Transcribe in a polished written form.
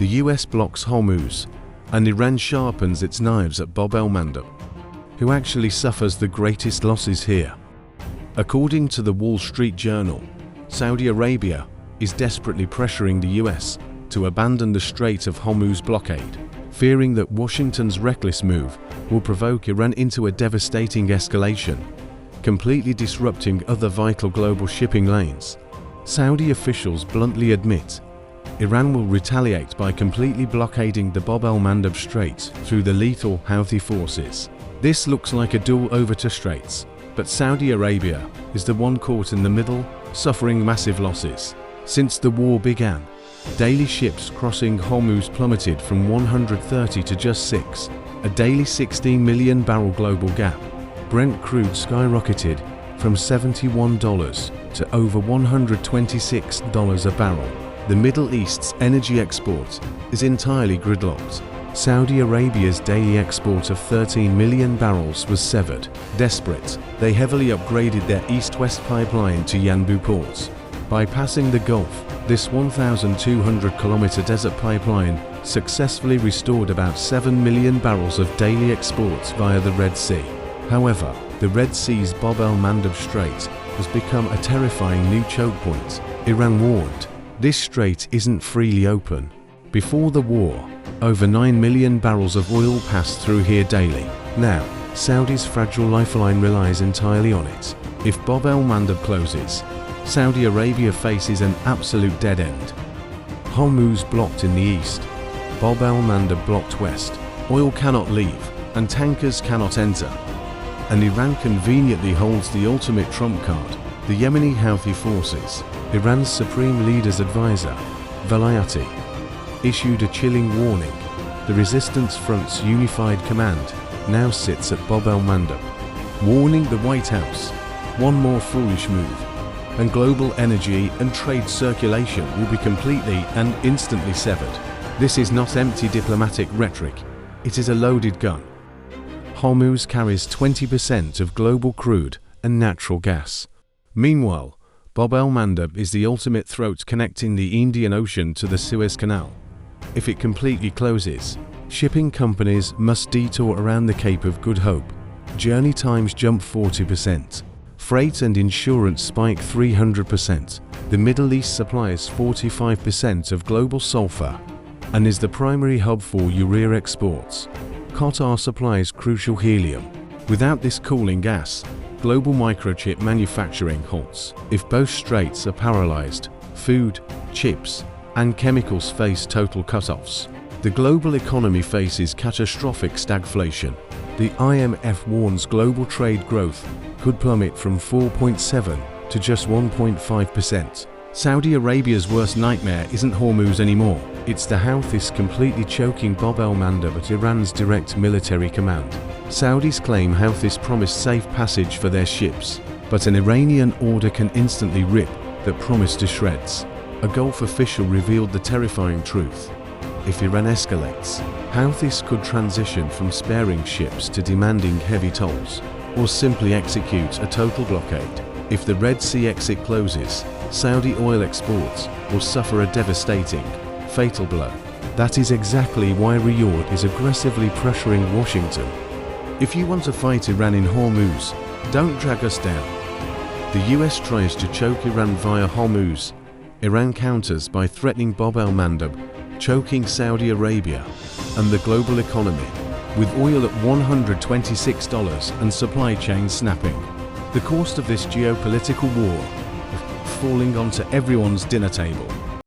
The US blocks Hormuz, and Iran sharpens its knives at Bab el-Mandeb. Who actually suffers the greatest losses here? According to the Wall Street Journal, Saudi Arabia is desperately pressuring the US to abandon the Strait of Hormuz blockade, fearing that Washington's reckless move will provoke Iran into a devastating escalation, completely disrupting other vital global shipping lanes. Saudi officials bluntly admit Iran will retaliate by completely blockading the Bab el-Mandeb Strait through the lethal Houthi forces. This looks like a duel over two straits, but Saudi Arabia is the one caught in the middle, suffering massive losses. Since the war began, daily ships crossing Hormuz plummeted from 130 to just 6, a daily 16 million barrel global gap. Brent crude skyrocketed from $71 to over $126 a barrel. The Middle East's energy export is entirely gridlocked. Saudi Arabia's daily export of 13 million barrels was severed. Desperate, they heavily upgraded their east-west pipeline to Yanbu port. Bypassing the Gulf, this 1,200-kilometer desert pipeline successfully restored about 7 million barrels of daily exports via the Red Sea. However, the Red Sea's Bab el-Mandeb Strait has become a terrifying new choke point. Iran warned, this strait isn't freely open. Before the war, over 9 million barrels of oil passed through here daily. Now, Saudi's fragile lifeline relies entirely on it. If Bab el-Mandeb closes, Saudi Arabia faces an absolute dead end. Hormuz blocked in the east, Bab el-Mandeb blocked west. Oil cannot leave, and tankers cannot enter. And Iran conveniently holds the ultimate trump card, the Yemeni Houthi forces. Iran's supreme leader's advisor, Velayati, issued a chilling warning. The Resistance Front's unified command now sits at Bab el-Mandeb, warning the White House, one more foolish move, and global energy and trade circulation will be completely and instantly severed. This is not empty diplomatic rhetoric, it is a loaded gun. Hormuz carries 20% of global crude and natural gas. Meanwhile, Bab el-Mandeb is the ultimate throat connecting the Indian Ocean to the Suez Canal. If it completely closes, shipping companies must detour around the Cape of Good Hope. Journey times jump 40%. Freight and insurance spike 300%. The Middle East supplies 45% of global sulfur and is the primary hub for urea exports. Qatar supplies crucial helium. Without this cooling gas, global microchip manufacturing halts. If both straits are paralyzed, food, chips, and chemicals face total cutoffs. The global economy faces catastrophic stagflation. The IMF warns global trade growth could plummet from 4.7% to just 1.5%. Saudi Arabia's worst nightmare isn't Hormuz anymore. It's the Houthis completely choking Bab el-Mandeb at Iran's direct military command. Saudis claim Houthis promised safe passage for their ships, but an Iranian order can instantly rip that promise to shreds. A Gulf official revealed the terrifying truth. If Iran escalates, Houthis could transition from sparing ships to demanding heavy tolls, or simply execute a total blockade. If the Red Sea exit closes, Saudi oil exports will suffer a devastating, fatal blow. That is exactly why Riyadh is aggressively pressuring Washington. If you want to fight Iran in Hormuz, don't drag us down. The US tries to choke Iran via Hormuz. Iran counters by threatening Bab el-Mandeb, choking Saudi Arabia and the global economy, with oil at $126 and supply chains snapping. The cost of this geopolitical war falling onto everyone's dinner table.